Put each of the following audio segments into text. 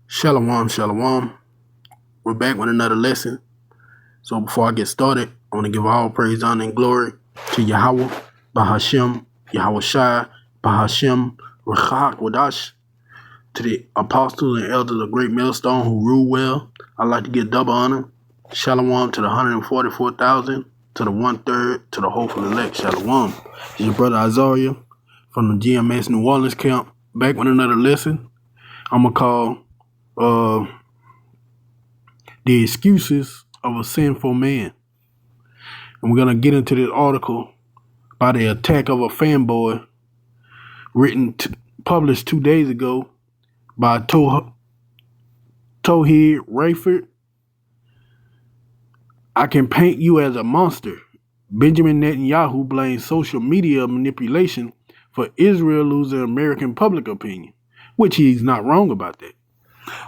Shalom, shalom. We're back with another lesson. So before I get started, I want to give all praise, honor, and glory to Yahweh, Bahashem, Yahweh Shai, Bahashem, Rachak Wadash, to the apostles and elders of Great Millstone who rule well. I'd like to give double honor. Shalom to the 144,000, to the 1/3, to the hopeful elect. Shalom. It's your brother Isaiah from the GMS New Orleans camp. Back with another lesson. I'm going to call the excuses of a sinful man. And we're going to get into this article by the attack of a fanboy published 2 days ago by Tohid Rayford. I can paint you as a monster. Benjamin Netanyahu blames social media manipulation for Israel losing American public opinion, which he's not wrong about that.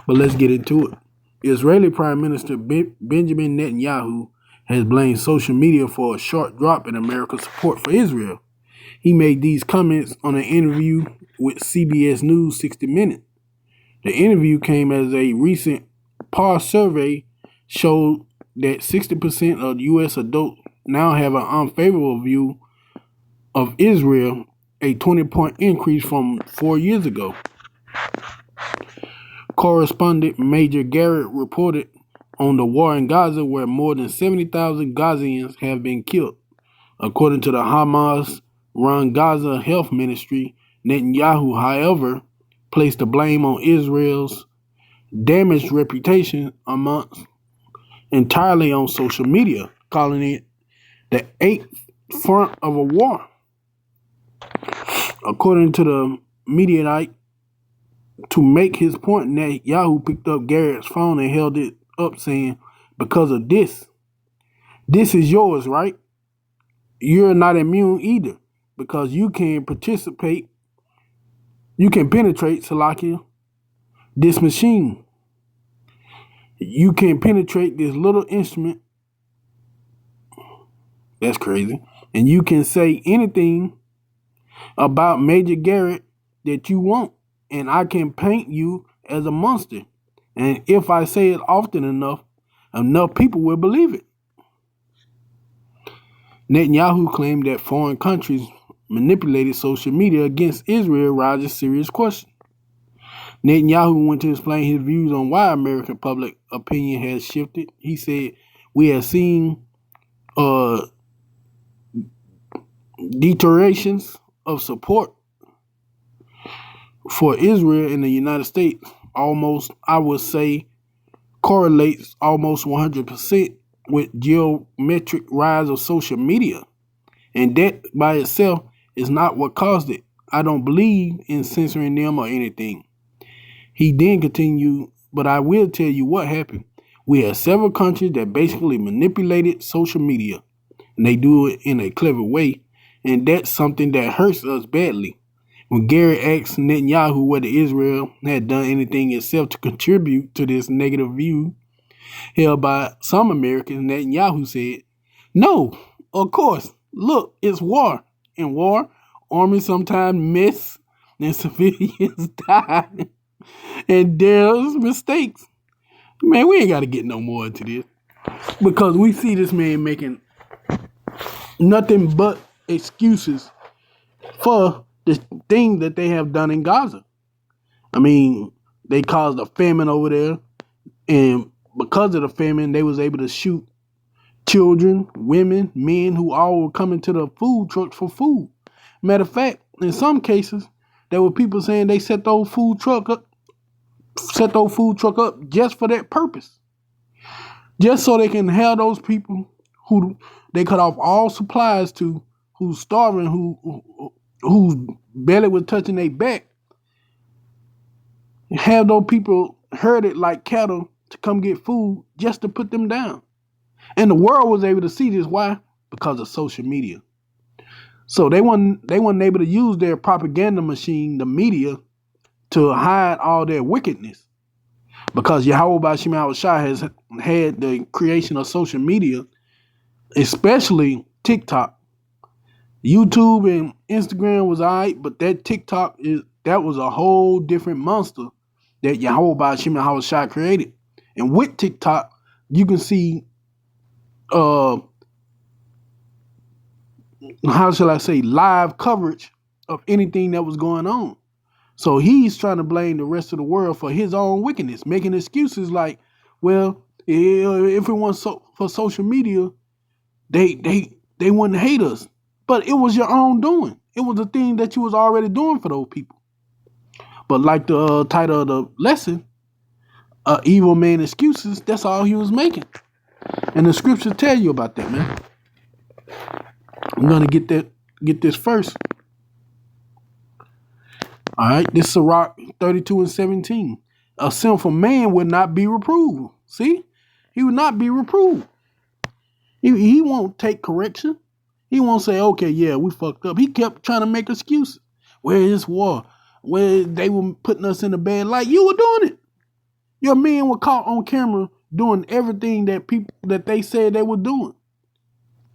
But let's get into it. Israeli Prime Minister Benjamin Netanyahu has blamed social media for a sharp drop in America's support for Israel. He made these comments on an interview with CBS News 60 Minutes. The interview came as a recent PAR survey showed that 60% of U.S. adults now have an unfavorable view of Israel, a 20-point increase from 4 years ago. Correspondent Major Garrett reported on the war in Gaza, where more than 70,000 Gazans have been killed. According to the Hamas-run Gaza Health Ministry, Netanyahu, however, placed the blame on Israel's damaged reputation entirely on social media, calling it the eighth front of a war. According to the Mediaite, to make his point, Netanyahu picked up Garrett's phone and held it up, saying, "Because of this is yours, right? You're not immune either, because you can penetrate, Salakia, this machine. You can penetrate this little instrument." That's crazy. "And you can say anything about Major Garrett that you want, and I can paint you as a monster. And if I say it often enough people will believe it." Netanyahu claimed that foreign countries manipulated social media against Israel raises serious questions. Netanyahu went to explain his views on why American public opinion has shifted. He said, "We have seen deteriorations of support for Israel in the United States almost, I would say, correlates almost 100% with geometric rise of social media. And that by itself is not what caused it. I don't believe in censoring them or anything." He then continued, "But I will tell you what happened. We have several countries that basically manipulated social media, and they do it in a clever way, and that's something that hurts us badly." When Garrett asked Netanyahu whether Israel had done anything itself to contribute to this negative view held by some Americans, Netanyahu said, "No, of course. Look, it's war. In war, armies sometimes miss and civilians die. And there's mistakes." Man, we ain't got to get no more into this, because we see this man making nothing but excuses for the thing that they have done in Gaza. I mean, they caused a famine over there, and because of the famine, they was able to shoot children, women, men who all were coming to the food trucks for food. Matter of fact, in some cases, there were people saying they set those food truck up just for that purpose, just so they can have those people who they cut off all supplies to, who's starving, whose belly was touching their back, have those people herded like cattle to come get food just to put them down. And the world was able to see this. Why? Because of social media. So they weren't able to use their propaganda machine, the media, to hide all their wickedness. Because Yahweh Bashim Shai has had the creation of social media, especially TikTok. YouTube and Instagram was alright, but that TikTok that was a whole different monster that Yahweh Shem Yahushua created. And with TikTok, you can see how shall I say, live coverage of anything that was going on. So he's trying to blame the rest of the world for his own wickedness, making excuses like, well, if it wasn't for social media, they wouldn't hate us. But it was your own doing. It was the thing that you was already doing for those people. But like the title of the lesson, evil man excuses, that's all he was making. And the scriptures tell you about that, man. I'm gonna get this first. All right, this is Sirach 32:17. A sinful man would not be reproved. See, he would not be reproved. He won't take correction. He won't say, okay, yeah, we fucked up. He kept trying to make excuses. Where is war? Where they were putting us in a bad light. You were doing it. Your men were caught on camera doing everything that they said they were doing.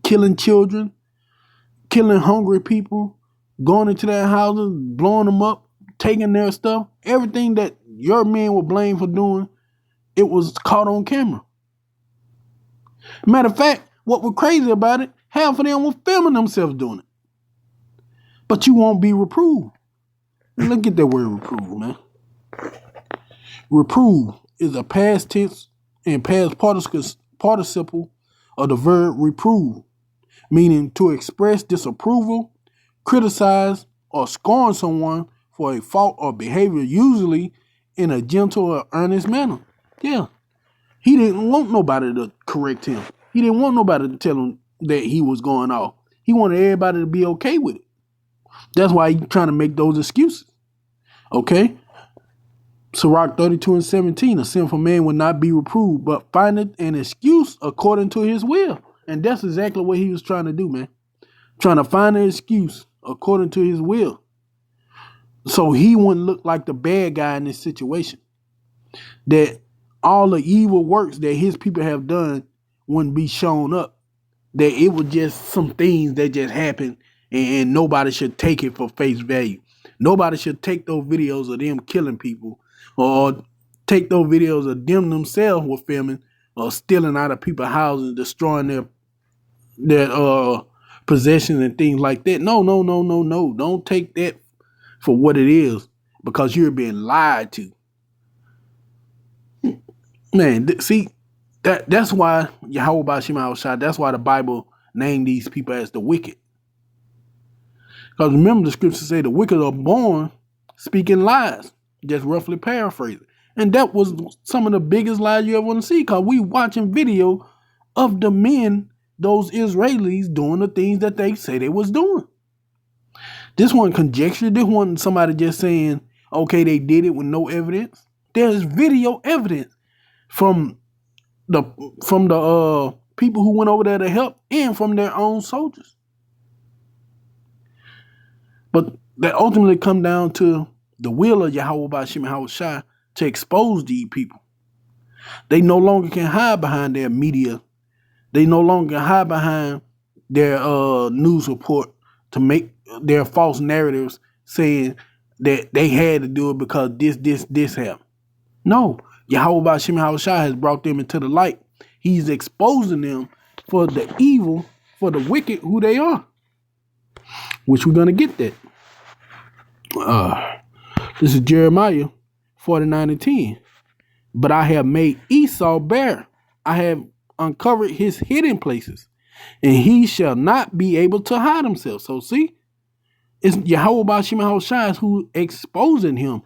Killing children, killing hungry people, going into their houses, blowing them up, taking their stuff. Everything that your men were blamed for doing, it was caught on camera. Matter of fact, what was crazy about it, half of them were filming themselves doing it. But you won't be reproved. Look at that word reprove, man. Reprove is a past tense and past participle of the verb reprove, meaning to express disapproval, criticize, or scorn someone for a fault or behavior, usually in a gentle or earnest manner. Yeah. He didn't want nobody to correct him. He didn't want nobody to tell him that he was going off. He wanted everybody to be okay with it. That's why he's trying to make those excuses. Okay? Sirach 32:17, a sinful man will not be reproved, but findeth an excuse according to his will. And that's exactly what he was trying to do, man. Trying to find an excuse according to his will. So he wouldn't look like the bad guy in this situation. That all the evil works that his people have done wouldn't be shown up. That it was just some things that just happened and nobody should take it for face value. Nobody should take those videos of them killing people or take those videos of them themselves were filming or stealing out of people's houses, destroying their possessions and things like that. No. Don't take that for what it is because you're being lied to. Man, see, that's why Yahweh Shem Yahushua, that's why the Bible named these people as the wicked. Because remember the scriptures say the wicked are born speaking lies, just roughly paraphrasing. And that was some of the biggest lies you ever want to see because we watching video of the men, those Israelis, doing the things that they say they was doing. This wasn't conjecture. This wasn't somebody just saying, okay, they did it with no evidence. There's video evidence from the people who went over there to help and from their own soldiers. But that ultimately come down to the will of Yahweh Shem Yahushua to expose these people. They no longer can hide behind their media. They no longer hide behind their news report to make their false narratives saying that they had to do it because this happened. No, Yahweh Shem Yahushua has brought them into the light. He's exposing them for the evil, for the wicked who they are. Which we're going to get that. This is Jeremiah 49:10. But I have made Esau bare. I have uncovered his hidden places. And he shall not be able to hide himself. So see, it's Yahweh Shem Yahushua who exposing him.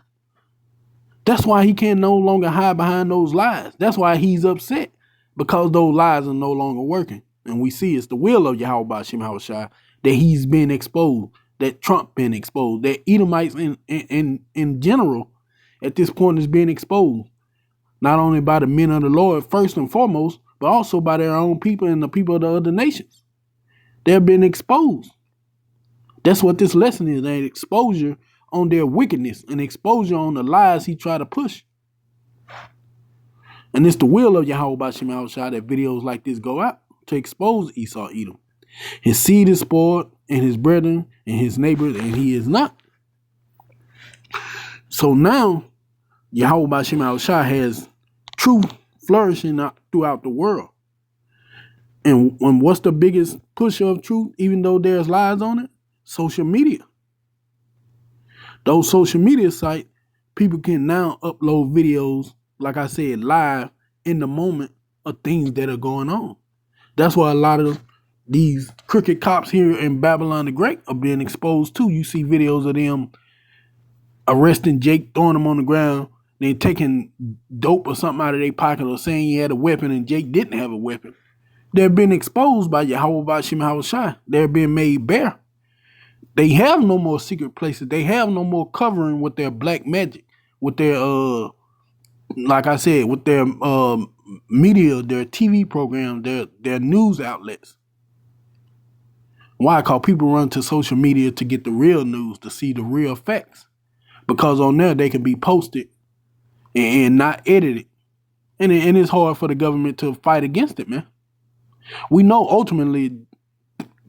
That's why he can no longer hide behind those lies. That's why he's upset. Because those lies are no longer working. And we see it's the will of Yahweh Shem Yahushua that he's been exposed, that Trump been exposed, that Edomites in general at this point is being exposed. Not only by the men of the Lord first and foremost, but also by their own people and the people of the other nations. They've been exposed. That's what this lesson is, an exposure on their wickedness, an exposure on the lies he tried to push. And it's the will of Yahweh Shem Yahushua that videos like this go out to expose Esau Edom. His seed is spoiled, and his brethren and his neighbors, and he is not. So now Yahweh Bashim Al-Shah has truth flourishing throughout the world. And what's the biggest pusher of truth, even though there's lies on it? Social media. Those social media sites, people can now upload videos, like I said, live in the moment of things that are going on. That's why a lot of these crooked cops here in Babylon the Great are being exposed to. You see videos of them arresting Jake, throwing him on the ground, then taking dope or something out of their pocket or saying he had a weapon and Jake didn't have a weapon. They're being exposed by Yahweh Bashim Hawashai. They're being made bare. They have no more secret places. They have no more covering with their black magic, with their like I said, with their media, their TV programs, their news outlets. Why? Because people run to social media to get the real news, to see the real facts. Because on there they can be posted and not edited. And it's hard for the government to fight against it, man. We know ultimately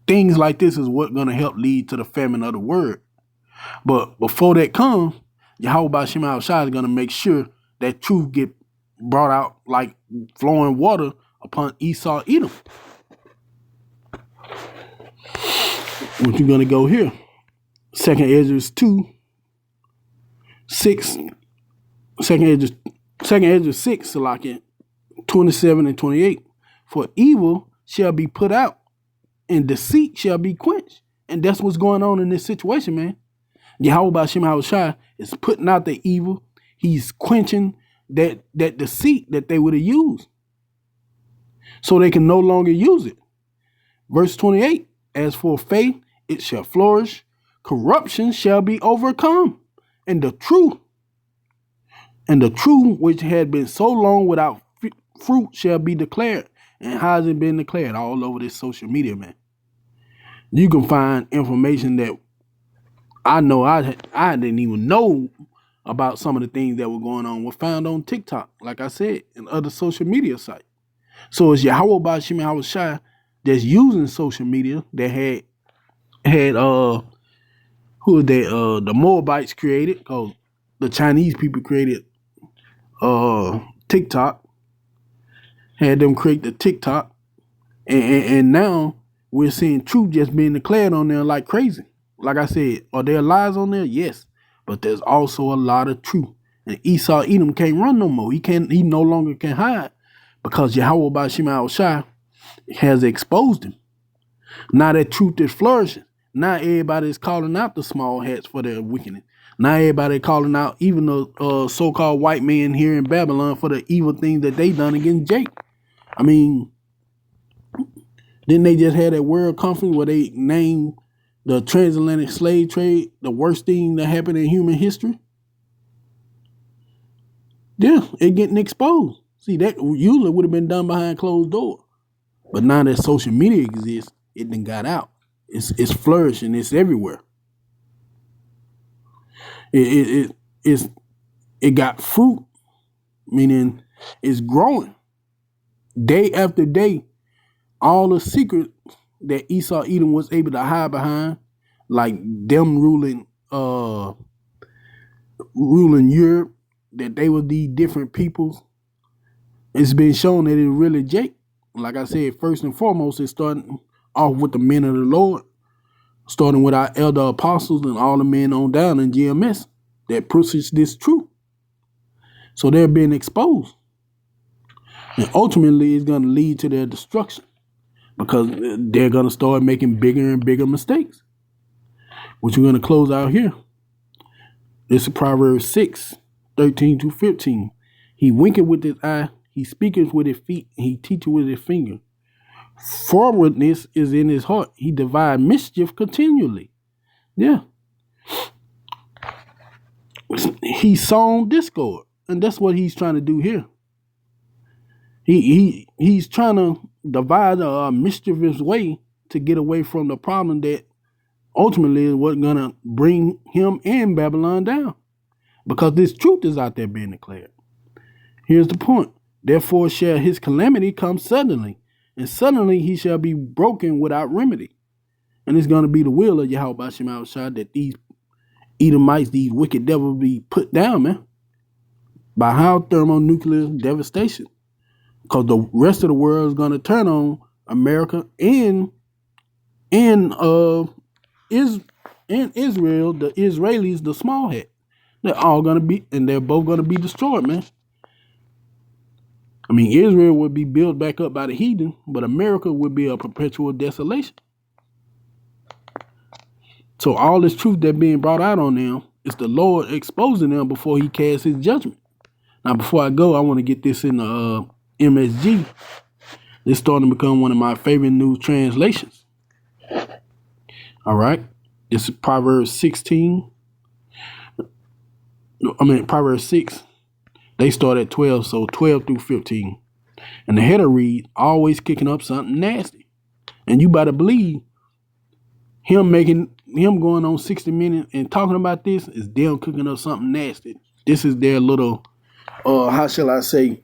things like this is what's going to help lead to the famine of the word. But before that comes, Yahweh Bashim Al-Shai is going to make sure that truth get brought out like flowing water upon Esau Edom. What you going to go here? 2nd Ezra 2, 6. 2nd Ezra 6, Salakia, 27 and 28. For evil shall be put out, and deceit shall be quenched. And that's what's going on in this situation, man. Yahweh Bashim Hawashai is putting out the evil. He's quenching that deceit that they would have used. So they can no longer use it. Verse 28, as for faith, it shall flourish. Corruption shall be overcome. And the truth which had been so long without fruit shall be declared. And how has it been declared? All over this social media, man. You can find information that I know I didn't even know about. Some of the things that were going on were found on TikTok, like I said, and other social media sites. So it's Yahweh Bashim Hawashai that's using social media that had who the Moabites created, because the Chinese people created TikTok. Had them create the TikTok, and now we're seeing truth just being declared on there like crazy. Like I said, are there lies on there? Yes, but there's also a lot of truth. And Esau Edom can't run no more. He no longer can hide because Yahweh Bashim Al-Shai has exposed him. Now that truth is flourishing. Now everybody is calling out the small hats for their wickedness. Now everybody calling out even the so-called white men here in Babylon for the evil things that they done against Jake. I mean, didn't they just have that world conference where they named the transatlantic slave trade the worst thing that happened in human history? Yeah, it getting exposed. See, that usually would have been done behind closed doors. But now that social media exists, it done got out. It's flourishing. It's everywhere. It got fruit, meaning it's growing. Day after day, all the secrets that Esau Edom was able to hide behind, like them ruling Europe, that they were these different peoples, it's been shown that it's really Jake. Like I said, first and foremost, it's starting off with the men of the Lord, starting with our elder apostles and all the men on down in GMS that pushes this truth. So they're being exposed. And ultimately, it's going to lead to their destruction because they're going to start making bigger and bigger mistakes. Which we're going to close out here. This is Proverbs 6, 13 to 15. He winketh with his eye, he speaketh with his feet, and he teacheth with his finger. Forwardness is in his heart. He divide mischief continually. Yeah. He's sown discord. And that's what he's trying to do here. He's trying to devise a mischievous way to get away from the problem that ultimately is what's going to bring him and Babylon down. Because this truth is out there being declared. Here's the point. Therefore shall his calamity come suddenly, and suddenly he shall be broken without remedy. And it's going to be the will of Yahweh Bashim Al-Shai that these Edomites, these wicked devils, be put down, man. by how thermonuclear devastation. Because the rest of the world is going to turn on America and Israel, the Israelis, the small hat. They're all going to be, and they're both going to be destroyed, man. I mean, Israel would be built back up by the heathen, but America would be a perpetual desolation. So all this truth that's being brought out on them is the Lord exposing them before he casts his judgment. Now, before I go, I want to get this in the MSG. It's starting to become one of my favorite new translations. All right. This is Proverbs 6. They start at 12, so 12 through 15. And the header reads, always kicking up something nasty. And you better believe him going on 60 Minutes and talking about this is them cooking up something nasty. This is their little, how shall I say,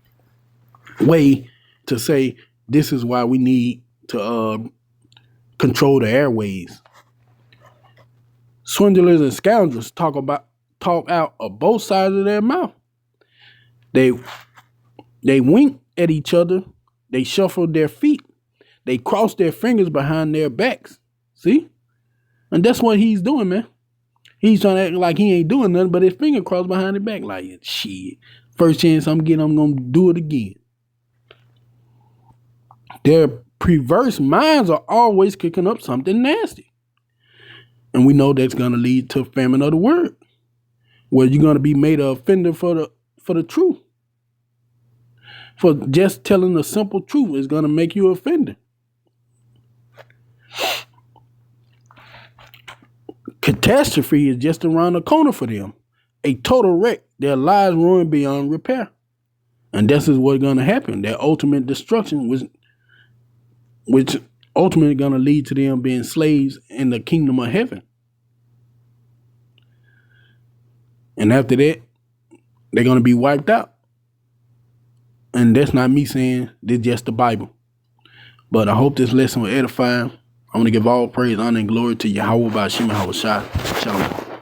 way to say this is why we need to control the airways. Swindlers and scoundrels talk out of both sides of their mouth. They wink at each other. They shuffle their feet. They cross their fingers behind their backs. See? And that's what he's doing, man. He's trying to act like he ain't doing nothing, but his finger crossed behind his back like, shit. First chance I'm getting, I'm going to do it again. Their perverse minds are always kicking up something nasty. And we know that's going to lead to famine of the word, where you're going to be made an offender for the truth. For just telling the simple truth is going to make you an offender. Catastrophe is just around the corner for them. A total wreck. Their lives ruined beyond repair. And this is what's going to happen. Their ultimate destruction, which ultimately going to lead to them being slaves in the kingdom of heaven. And after that, they're going to be wiped out. And that's not me saying, this is just the Bible. But I hope this lesson will edify. I want to give all praise, honor, and glory to Yahweh by Shema Hawashai. Shalom.